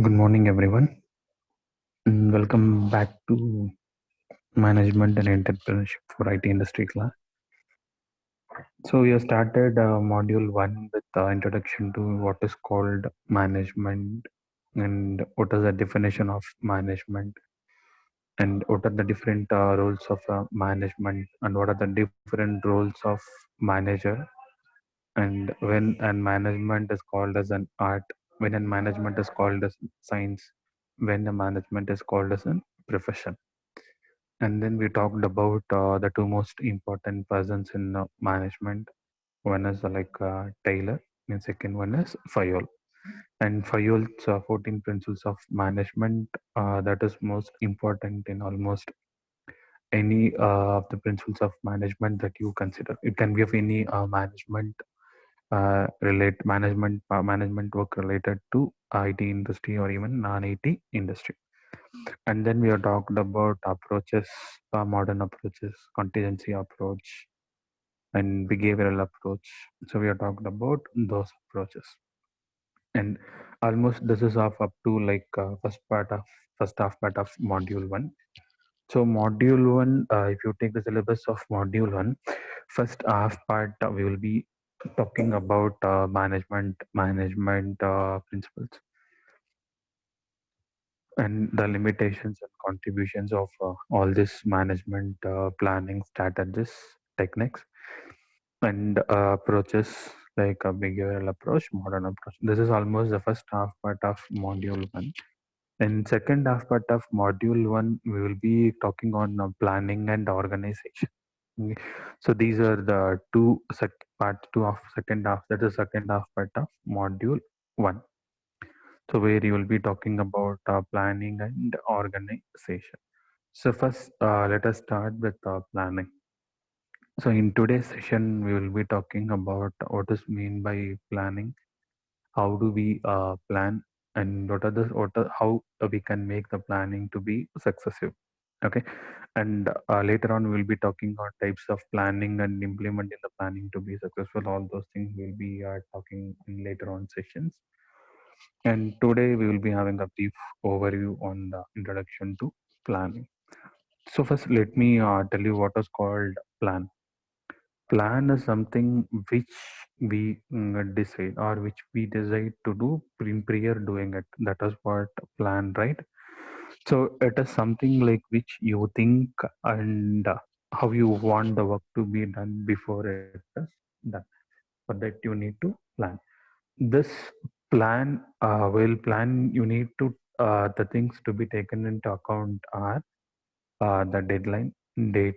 Good morning, everyone. Welcome back to Management and Entrepreneurship for IT Industry class. So, we have started module one with the introduction to what is called management and what is the definition of management and what are the different roles of management and what are the different roles of manager and when and management is called as an art, when a management is called as science, when a management is called as a profession. And then we talked about the two most important persons in management. One is Taylor, and second one is Fayol. And Fayol's 14 principles of management that is most important in almost any of the principles of management that you consider. It can be of any management work related to IT industry or even non-IT industry. And then we have talked about approaches, modern approaches, contingency approach, and behavioral approach. So we have talked about those approaches. And almost this is of up to first half part of module one. So module one, if you take the syllabus of module one, first half part we will be talking about management principles and the limitations and contributions of all this management planning strategies, techniques, and approaches like a behavioral approach, modern approach. This is almost the first half part of module one. In second half part of module one, we will be talking on planning and organization. Okay. So these are the part two of second half. That is second half part of module one. So where you will be talking about planning and organization. So first, let us start with planning. So in today's session, we will be talking about what is mean by planning, how do we plan, and how we can make the planning to be successful. Okay, and later on we will be talking about types of planning and implementing the planning to be successful. All those things we'll be talking in later on sessions. And today we will be having a brief overview on the introduction to planning. So first, let me tell you what is called plan. Plan is something which we decide or which we decide to do in prior doing it. That is what plan, right? So it is something like which you think and how you want the work to be done before it is done. For that you need to plan. This plan you need to the things to be taken into account are the deadline, date,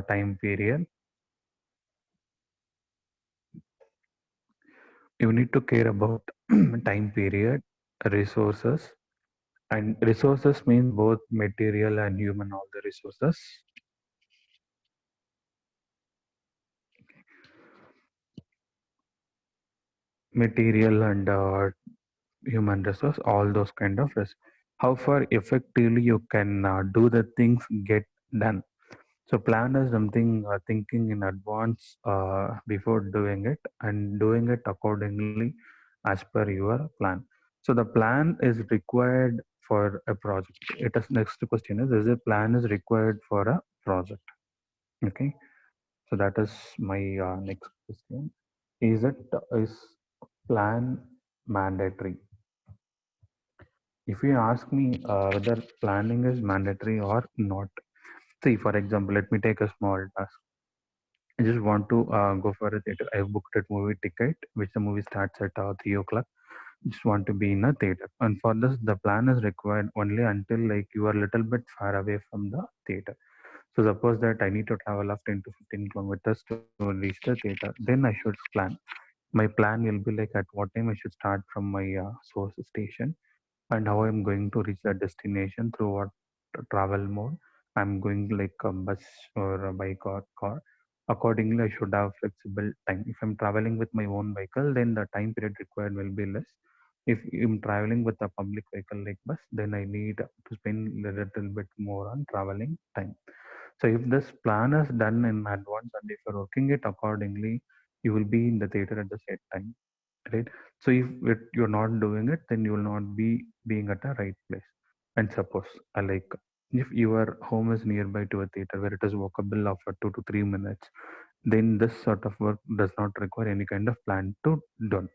time period. You need to care about time period, resources, and resources means both material and human, all the resources, material and human resource, all those kind of how far effectively you can do the things get done. So plan is something thinking in advance before doing it and doing it accordingly as per your plan. So the plan is required for a project. It is next question is a plan is required for a project? Okay, so that is my next question. Is plan mandatory? If you ask me whether planning is mandatory or not, see for example, let me take a small task. I just want to go for a theater. I have booked a movie ticket, which the movie starts at 3 o'clock. Just want to be in a theater, and for this, the plan is required only until like you are a little bit far away from the theater. So suppose that I need to travel up 10 to 15 kilometers to reach the theater, then I should plan. My plan will be like at what time I should start from my source station and how I'm going to reach the destination through what travel mode. I'm going like a bus or a bike or car. Accordingly, I should have flexible time. If I'm traveling with my own vehicle, then the time period required will be less. If I'm traveling with a public vehicle like bus, then I need to spend a little bit more on traveling time. So if this plan is done in advance and if you're working it accordingly, you will be in the theater at the same time. right? So if you're not doing it, then you will not be being at the right place. And suppose like if your home is nearby to a theater where it is walkable of 2 to 3 minutes, then this sort of work does not require any kind of plan to done,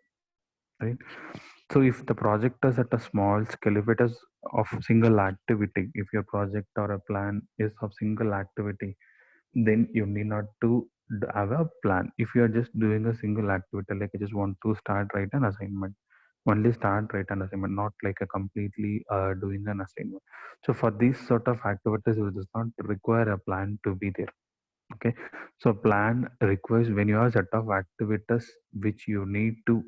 right? So if the project is at a small scale, if it is of single activity, if your project or a plan is of single activity, then you need not to have a plan. If you are just doing a single activity, like I just want to start write an assignment, only start write an assignment, not like a completely doing an assignment. So for these sort of activities, it does not require a plan to be there. Okay, so plan requires when you have a set of activities which you need to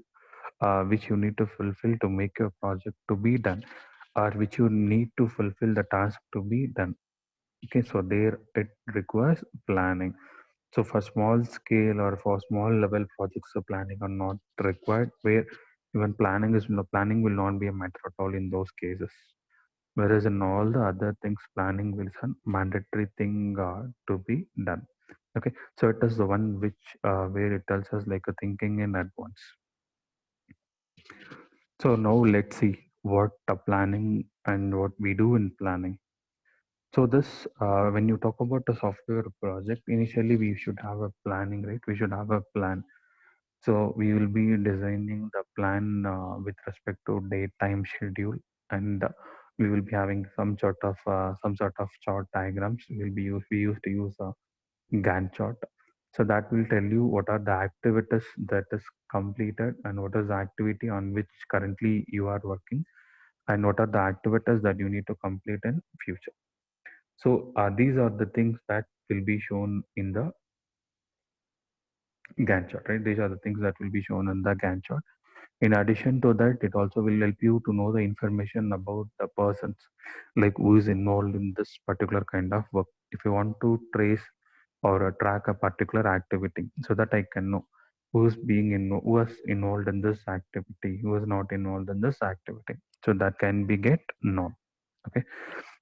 fulfill to make your project to be done, or which you need to fulfill the task to be done. Okay, so there it requires planning. So for small scale or for small level projects, the planning are not required. Where even planning will not be a matter at all in those cases. Whereas in all the other things, planning will be a mandatory thing to be done. Okay, so it is the one which where it tells us like a thinking in advance. So now let's see what the planning and what we do in planning. So this, when you talk about a software project, initially we should have a planning, right? We should have a plan. So we will be designing the plan with respect to date, time, schedule, and we will be having some sort of chart diagrams. We used to use a Gantt chart. So that will tell you what are the activities that is completed and what is the activity on which currently you are working, and what are the activities that you need to complete in future. So these are the things that will be shown in the Gantt chart, right? These are the things that will be shown in the Gantt chart. In addition to that, it also will help you to know the information about the persons, like who is involved in this particular kind of work. If you want to trace or track a particular activity, so that I can know who was involved in this activity, who is not involved in this activity. So that can be get known. Okay.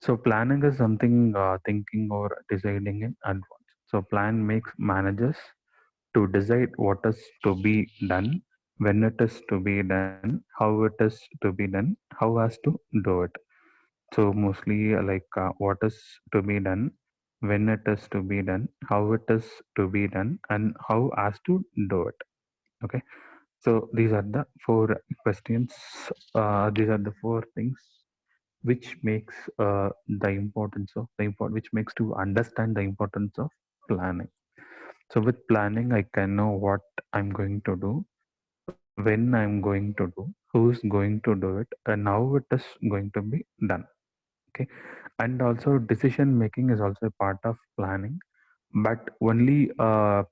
So planning is something thinking or deciding in advance. So plan makes managers to decide what is to be done, when it is to be done, how it is to be done, how has to do it. So mostly what is to be done, when it is to be done, how it is to be done, and how has to do it. Okay. So these are the four questions. These are the four things which makes which makes to understand the importance of planning. So with planning, I can know what I'm going to do, when I'm going to do, who's going to do it, and how it is going to be done. Okay, and also decision making is also a part of planning. But only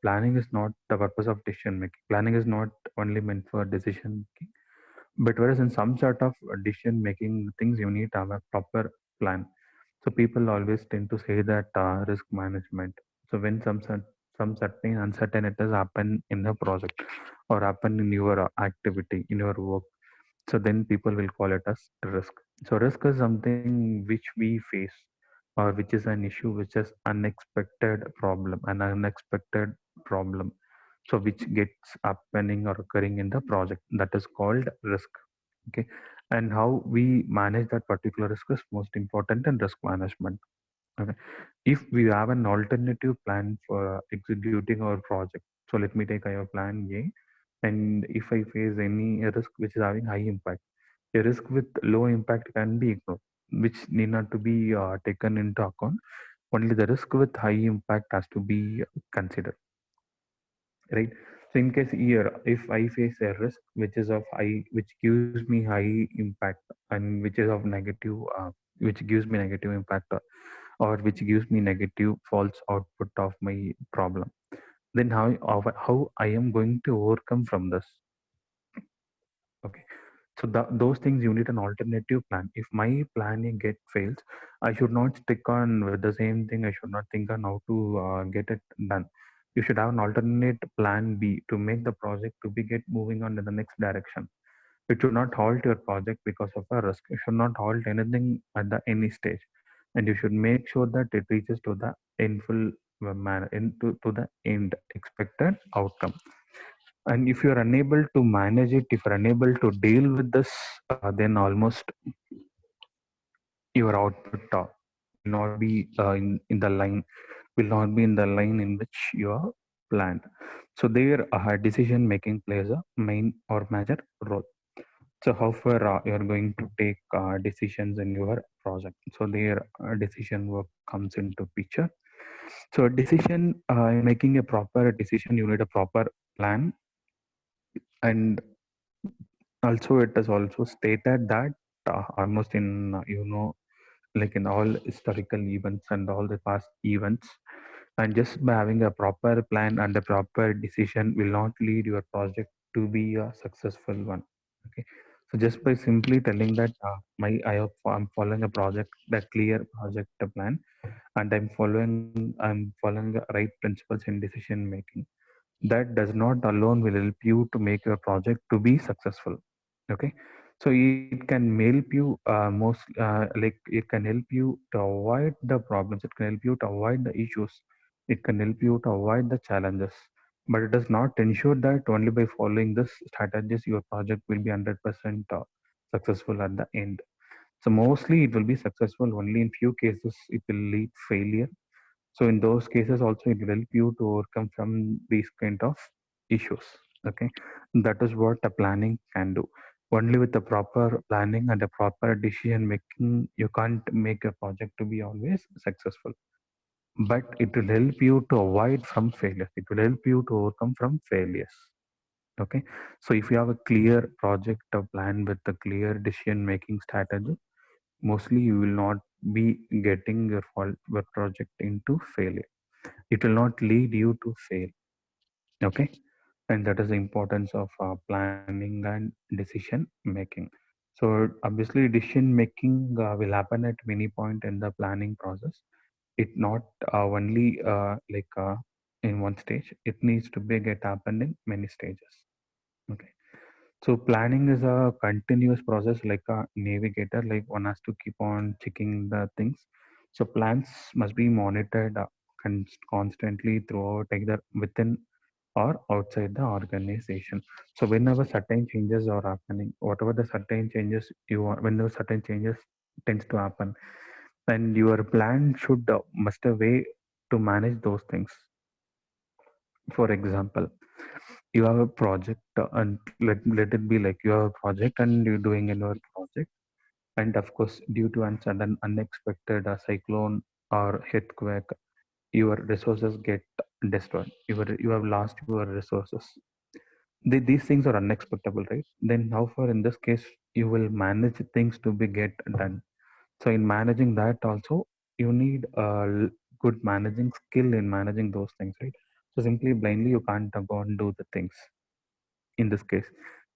planning is not the purpose of decision making. Planning is not only meant for decision making, but whereas in some sort of decision making things, you need to have a proper plan. So people always tend to say that risk management. So when some certain uncertainties happen in the project or happen in your activity, in your work, so then people will call it as risk. So risk is something which we face, or which is an issue which is unexpected problem, an unexpected problem. So which gets happening or occurring in the project, that is called risk. Okay, and how we manage that particular risk is most important in risk management. Okay. If we have an alternative plan for executing our project, so let me take our plan A, and if I face any risk which is having high impact, a risk with low impact can be ignored, which need not to be taken into account. Only the risk with high impact has to be considered, right? So in case here, if I face a risk which is of high, which gives me high impact, and which is of negative, which gives me negative impact, or which gives me negative false output of my problem, then how I am going to overcome from this. Okay, so those things you need an alternative plan. If my planning get fails, I should not stick on with the same thing. I should not think on how to get it done. You should have an alternate plan B to make the project to be get moving on to the next direction. It should not halt your project because of a risk. You should not halt anything at the any stage, and you should make sure that it reaches to the end full manner, to the end expected outcome. And if you're unable to manage it, if you're unable to deal with this, then almost your output will not be in the line, will not be in the line in which you are planned. So there, decision making plays a main or major role. So how far you're going to take decisions in your project. So their decision work comes into picture. So a decision, in making a proper decision, you need a proper plan. And also it is also stated that almost in, like in all historical events and all the past events, and just by having a proper plan and a proper decision will not lead your project to be a successful one. Okay, so just by simply telling that I'm following a project, that clear project plan, and I'm following the right principles in decision making, that does not alone will help you to make your project to be successful. Okay, so it can help you like it can help you to avoid the problems, it can help you to avoid the issues, it can help you to avoid the challenges, but it does not ensure that only by following this strategies your project will be 100% successful at the end. So mostly it will be successful only in few cases, it will lead failure. So in those cases also it will help you to overcome from these kind of issues. Okay, that is what a planning can do. Only with the proper planning and the proper decision making, you can't make a project to be always successful. But it will help you to avoid from failures. It will help you to overcome from failures. Okay, so if you have a clear project plan with a clear decision making strategy, mostly you will not be getting your project into failure. It will not lead you to fail. Okay, and that is the importance of planning and decision making. So obviously decision making will happen at many point in the planning process. It not only in one stage, it needs to be get happen in many stages. Okay, so planning is a continuous process, like a navigator, like one has to keep on checking the things. So plans must be monitored constantly throughout, either within or outside the organization. So whenever certain changes are happening, whatever the certain changes you want, when those certain changes tends to happen, and your plan should must a way to manage those things. For example, you have a project and let it be like you have a project and you're doing another project, and of course due to an sudden unexpected cyclone or earthquake, your resources get destroyed, you have lost your resources. These things are unexpectable, right? Then how far in this case you will manage things to be get done. So in managing that also, you need a good managing skill in managing those things, right? So simply blindly you can't go and do the things in this case.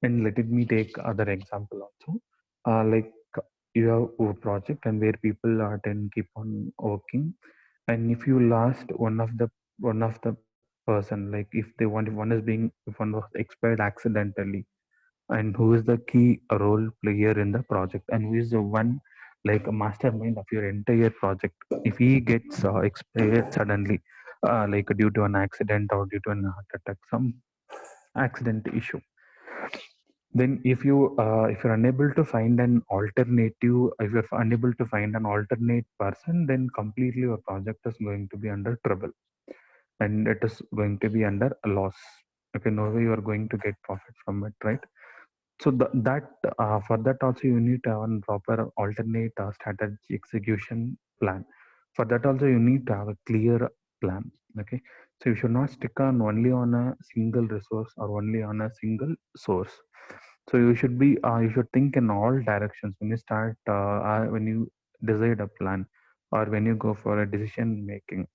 And let it me take other example also. Like you have a project and where people are then keep on working, and if you lost one of the person, like if they want, if one is being, if one was expired accidentally, and who is the key role player in the project, and who is the one like a mastermind of your entire project, if he gets expired suddenly, like due to an accident or due to an heart attack, some accident issue, then if you're unable to find an alternative, if you're unable to find an alternate person, then completely your project is going to be under trouble, and it is going to be under a loss. Okay, no way you are going to get profit from it, right? So for that also you need to have a proper alternate strategy execution plan. For that also you need to have a clear plan. Okay, so you should not stick on only on a single resource or only on a single source. So you should think in all directions when you start when you decide a plan or when you go for a decision making.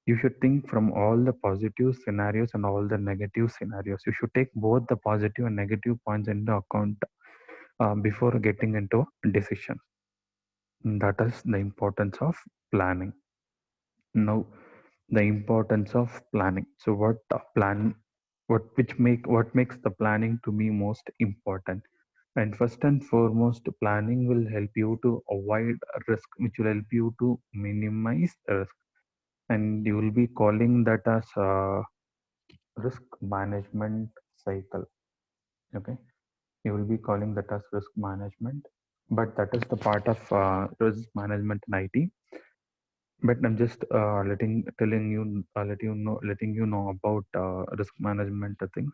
You should think from all the positive scenarios and all the negative scenarios. You should take both the positive and negative points into account before getting into a decision. That is the importance of planning. Now, the importance of planning. So, what makes the planning to be most important? And first and foremost, planning will help you to avoid risk, which will help you to minimize risk, and you will be calling that as risk management cycle. Okay, you will be calling that as risk management, but that is the part of risk management in IT. But I'm just letting you know about risk management things.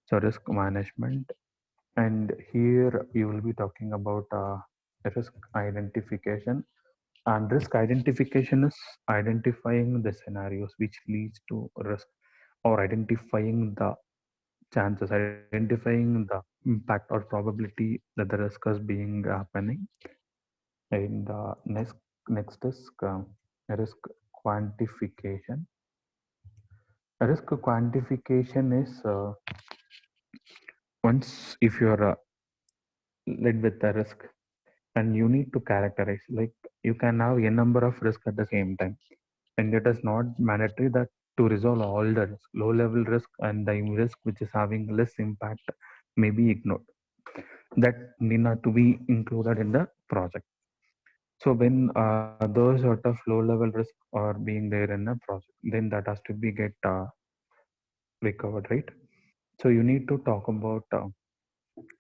So risk management, and here you will be talking about risk identification. And risk identification is identifying the scenarios which leads to risk, or identifying the chances, identifying the impact or probability that the risk is being happening. And next is risk quantification. Risk quantification is once if you are led with the risk, and you need to characterize, like you can have a number of risk at the same time, and it is not mandatory that to resolve all the risk, low level risk and the risk which is having less impact may be ignored, that need not to be included in the project. So when those sort of low level risk are being there in a project, then that has to be get recovered, right? So you need to talk about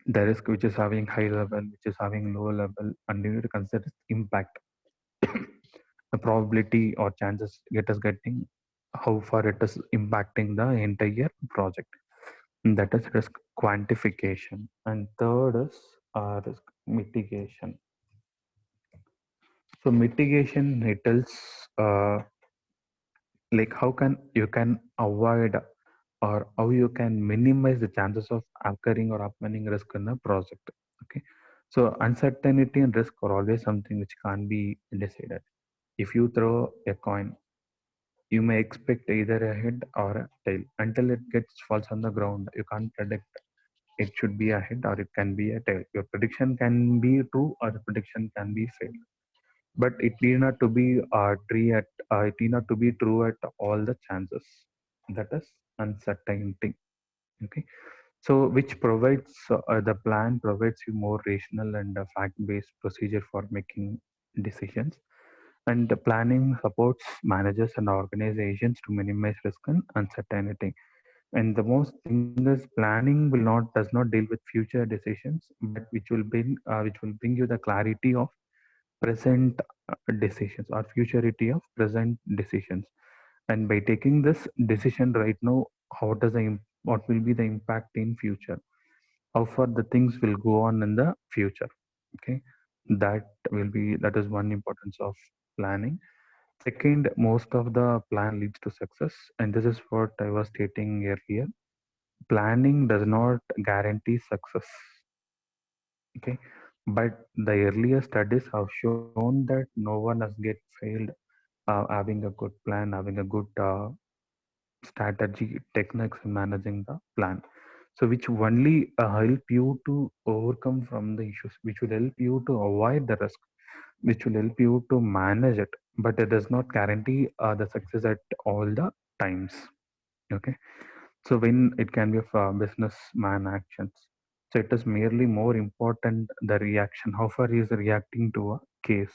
the risk which is having high level, which is having low level, and you need to consider impact, the probability or chances it is getting, how far it is impacting the entire project. And that is risk quantification. And third is risk mitigation. So mitigation, it tells uh, like how can you can avoid or how you can minimize the chances of occurring or happening risk in a project. Okay, so uncertainty and risk are always something which can't be decided. If you throw a coin, you may expect either a head or a tail until it gets falls on the ground. You can't predict it should be a head or it can be a tail. Your prediction can be true or the prediction can be failed, but it need not to be it need not to be true at all the chances. That is uncertainty. Okay, so which provides the plan provides you more rational and fact-based procedure for making decisions, and the planning supports managers and organizations to minimize risk and uncertainty. And the most thing is planning will not does not deal with future decisions, but which will bring you the clarity of present decisions, or futurity of present decisions. And by taking this decision right now, what will be the impact in future, how far the things will go on in the future. Okay, that is one importance of planning. Second, most of the plan leads to success, and this is what I was stating earlier. Planning does not guarantee success. Okay, but the earlier studies have shown that no one has get failed having a good plan, having a good strategy techniques in managing the plan. So which only help you to overcome from the issues, which will help you to avoid the risk, which will help you to manage it, but it does not guarantee the success at all the times. Okay, so when it can be of businessman actions, so it is merely more important the reaction, how far he is reacting to a case.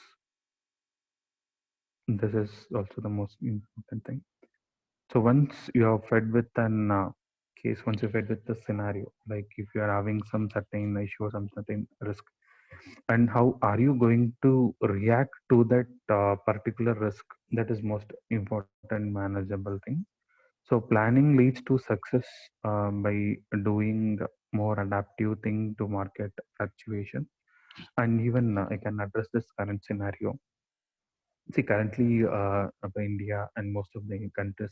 This is also the most important thing. So once you are fed with an case, once you're fed with the scenario, like if you are having some certain issue or some certain risk, and how are you going to react to that particular risk, that is most important manageable thing. So planning leads to success by doing more adaptive thing to market fluctuation. And even I can address this current scenario. See, currently India and most of the countries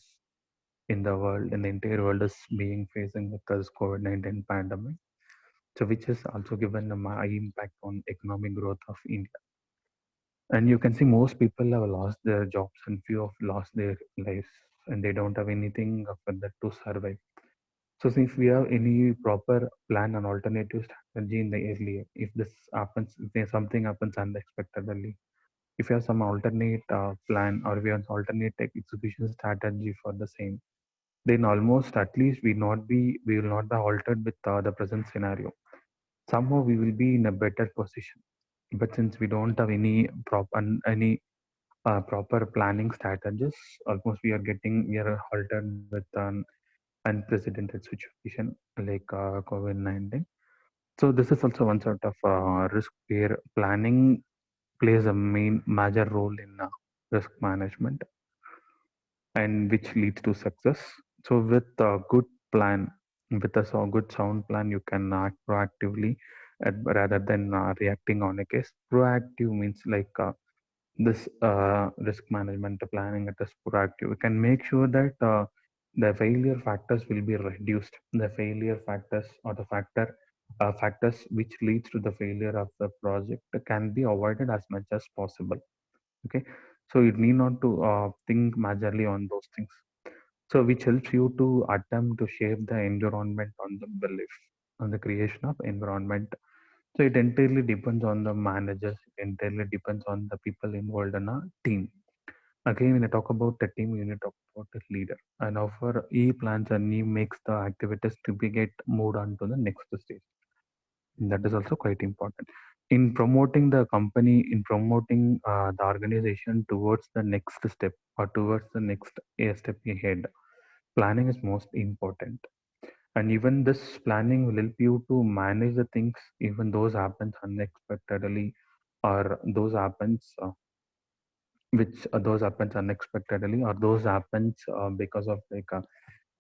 in the world, in the entire world, is being facing with this COVID-19 pandemic. So which has also given a high impact on economic growth of India. And you can see most people have lost their jobs and few have lost their lives, and they don't have anything for that to survive. So if we have any proper plan and alternative strategy in the earlier, if this happens, if there's something happens unexpectedly, if you have some alternate plan, or if you have alternate execution strategy for the same, then almost at least we will not be altered with the present scenario. Somehow we will be in a better position. But since we don't have any proper planning strategies, almost we are halted with unprecedented situation like COVID-19. So this is also one sort of risk where planning plays a main major role in risk management and which leads to success. So with a good plan, with a good sound plan, you can act proactively rather than reacting on a case. Proactive means like this risk management planning, it is proactive. We can make sure that the failure factors will be reduced. The failure factors or the factors which leads to the failure of the project can be avoided as much as possible. Okay, so you need not to think majorly on those things, so which helps you to attempt to shape the environment on the belief on the creation of environment. So it entirely depends on the managers, it entirely depends on the people involved in a team. Again, when I talk about the team, you need to talk about the leader, and offer e plans and e makes the activities to be get moved on to the next stage. That is also quite important in promoting the company, in promoting the organization towards the next step or towards the next a step ahead. Planning is most important, and even this planning will help you to manage the things, even those happens unexpectedly, or those happens those happens unexpectedly, or those happens because of like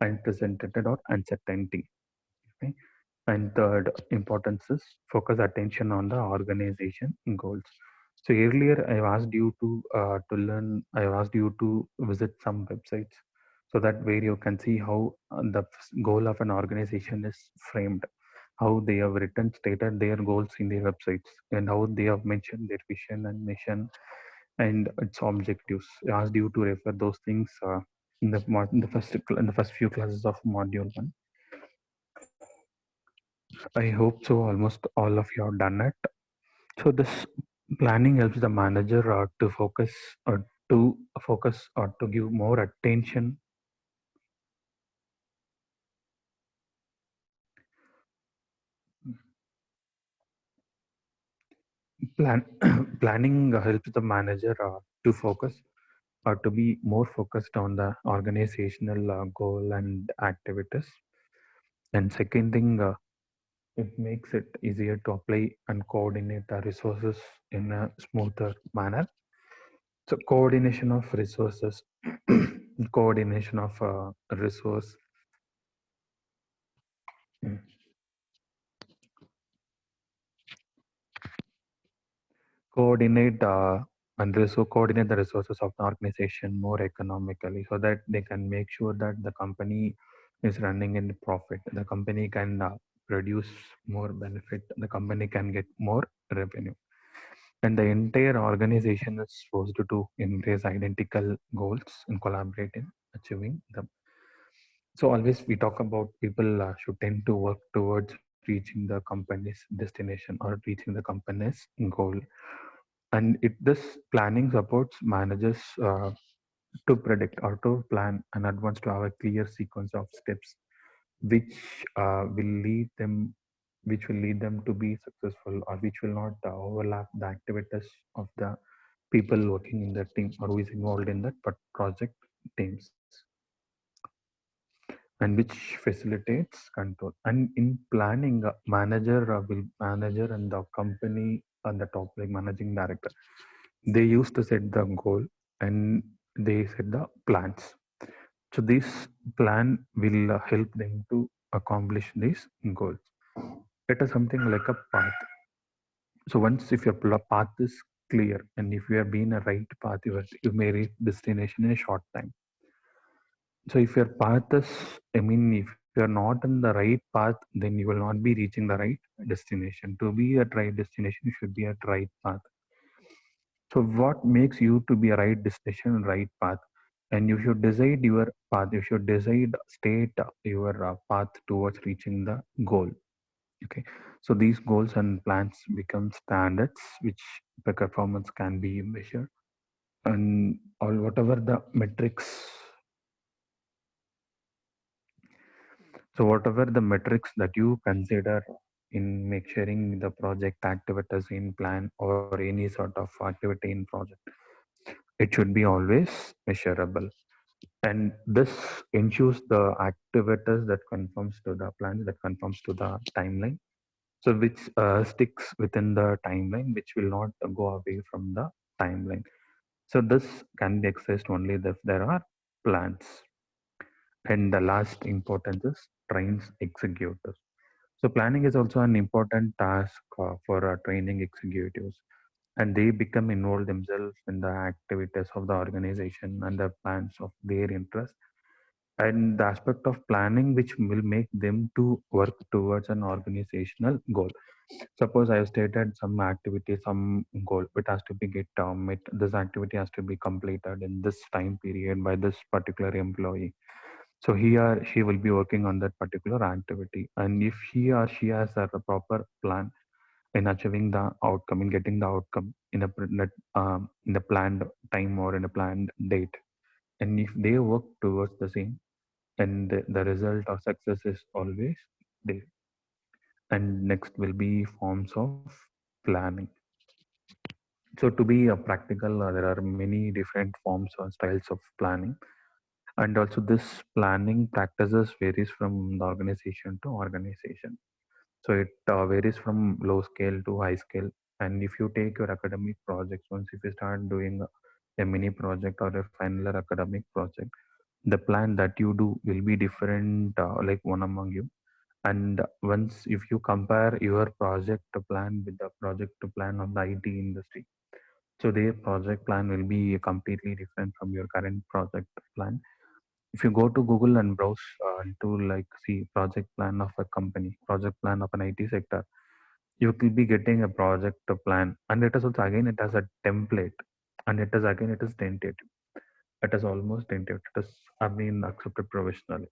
unprecedented or uncertainty. Okay? And third importance is focus attention on the organization goals. So earlier I've asked you to learn. I've asked you to visit some websites, so that where you can see how the goal of an organization is framed, how they have written stated their goals in their websites, and how they have mentioned their vision and mission and its objectives. I asked you to refer those things in the first few classes of module one. I hope so. Almost all of you have done it. So this planning helps the manager to focus or to give more attention. Plan Planning helps the manager to focus or to be more focused on the organizational goal and activities. And second thing, it makes it easier to apply and coordinate the resources in a smoother manner. So coordination of resources, coordination of resource, mm, coordinate coordinate the resources of the organization more economically, so that they can make sure that the company is running in profit. The company can produce more benefit. The company can get more revenue, and the entire organization is supposed to embrace identical goals and collaborate in achieving them. So always we talk about people should tend to work towards reaching the company's destination or reaching the company's goal. And this planning supports managers to predict or to plan in advance, to have a clear sequence of steps which will lead them which will lead them to be successful, or which will not overlap the activities of the people working in the team or who is involved in that project teams, and which facilitates control. And in planning, manager and the company and the top like managing director, they used to set the goal and they set the plans. So this plan will help them to accomplish these goals. It is something like a path. So once if your path is clear, and if you have been a right path, you may reach destination in a short time. So if your path is, I mean, if you're not in the right path, then you will not be reaching the right destination. To be at right destination, you should be at right path. So what makes you to be a right destination and right path? And you should decide your path. You should decide state your path towards reaching the goal. Okay. So these goals and plans become standards which the performance can be measured, and all whatever the metrics. So whatever the metrics that you consider in make sharing the project activities in plan or any sort of activity in project, it should be always measurable. And this ensures the activators that conforms to the plan, that conforms to the timeline, so which sticks within the timeline, which will not go away from the timeline. So this can be accessed only if there are plans. And the last importance is trains executors. So planning is also an important task for training executives, and they become involved themselves in the activities of the organization and the plans of their interest, and the aspect of planning which will make them to work towards an organizational goal. Suppose I have stated some activity, some goal, it has to be get met. This activity has to be completed in this time period by this particular employee. So he or she will be working on that particular activity, and if he or she has a proper plan in achieving the outcome, in getting the outcome in in the planned time or in a planned date, and if they work towards the same, and the result of success is always there. And next will be forms of planning. So to be a practical, there are many different forms or styles of planning, and also this planning practices varies from the organization to organization. So it varies from low scale to high scale. And if you take your academic projects, once if you start doing a mini project or a final academic project, the plan that you do will be different, like one among you. And once if you compare your project plan with the project plan of the IT industry, so their project plan will be completely different from your current project plan. If you go to Google and browse to like see project plan of a company, project plan of an IT sector, you will be getting a project plan, and it is also again it has a template, and it is again it is tentative. It is almost tentative. It is I mean accepted professionally.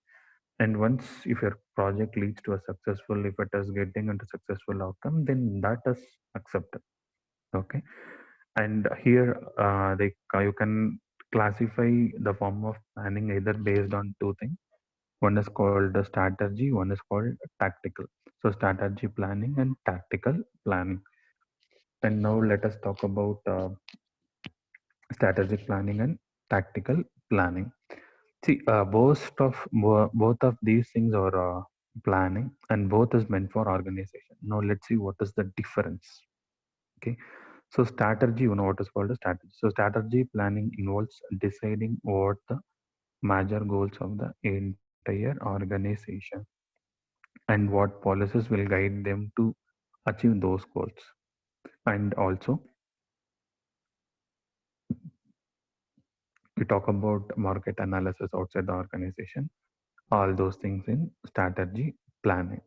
And once if your project leads to a successful, if it is getting into successful outcome, then that is accepted. Okay. And here you can classify the form of planning either based on two things. One is called the strategy, one is called tactical. So strategy planning and tactical planning. And now let us talk about strategic planning and tactical planning. See, both of these things are planning, and both is meant for organization. Now let's see what is the difference. Okay, so strategy, you know what is called a strategy. So strategy planning involves deciding what the major goals of the entire organization and what policies will guide them to achieve those goals. And also, we talk about market analysis outside the organization, all those things in strategy planning.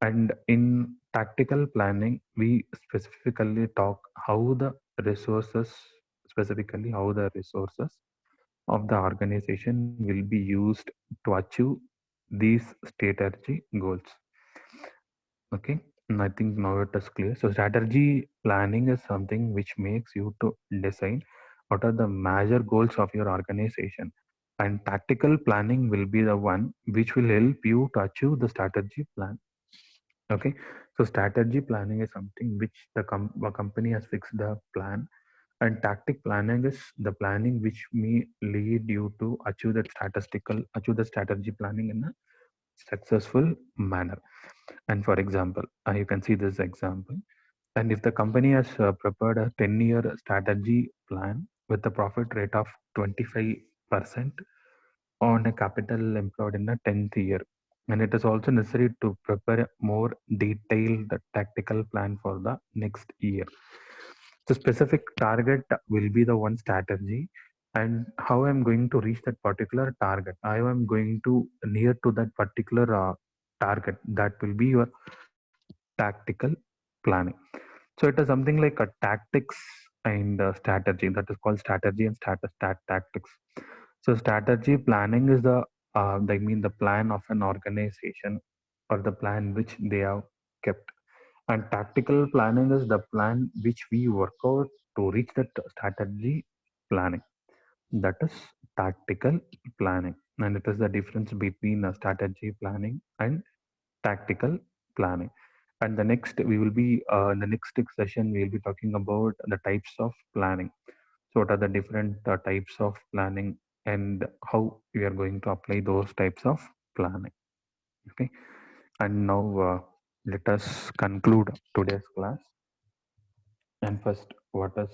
And in tactical planning, we specifically talk how the resources, specifically how the resources of the organization will be used to achieve these strategy goals. Okay, and I think now it is clear. So strategy planning is something which makes you to decide what are the major goals of your organization, and tactical planning will be the one which will help you to achieve the strategy plan. Okay, so strategy planning is something which a company has fixed the plan, and tactic planning is the planning which may lead you to achieve the strategy planning in a successful manner. And for example, you can see this example. And if the company has prepared a 10-year strategy plan with a profit rate of 25% on a capital employed in the 10th year, and it is also necessary to prepare a more detailed tactical plan for the next year. The specific target will be the one strategy, and how I'm going to reach that particular target. I am going to near to that particular target. That will be your tactical planning. So it is something like a tactics and strategy. That is called strategy and tactics. So strategy planning is I mean the plan of an organization or the plan which they have kept. And tactical planning is the plan which we work out to reach that strategy planning. That is tactical planning. And it is the difference between strategy planning and tactical planning. And the next we will be in the next session we will be talking about the types of planning. So what are the different types of planning, and how we are going to apply those types of planning. Okay, and now let us conclude today's class. And first, what is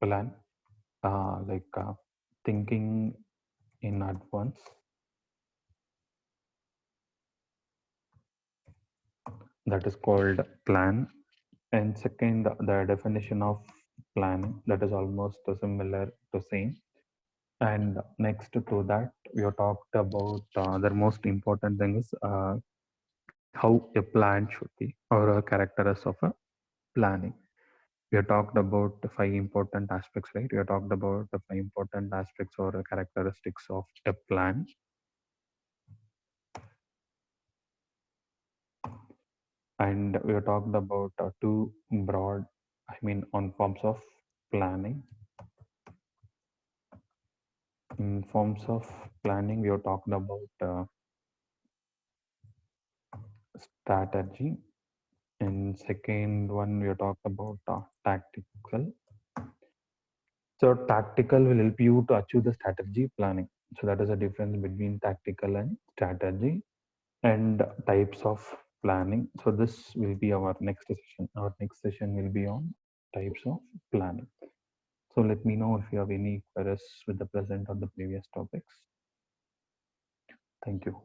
plan? Like thinking in advance, that is called plan. And second, the definition of planning, that is almost similar to same. And next to that, we have talked about the most important thing is how a plan should be, or a characteristics of a planning. We have talked about the five important aspects, right? We have talked about the five important aspects or characteristics of a plan. And we have talked about two broad, I mean, on forms of planning. In forms of planning, we have talked about strategy. And second one, we have talked about tactical. So tactical will help you to achieve the strategy planning. So that is a difference between tactical and strategy and types of planning. So this will be our next session. Our next session will be on types of planning. So let me know if you have any queries with the present or the previous topics. Thank you.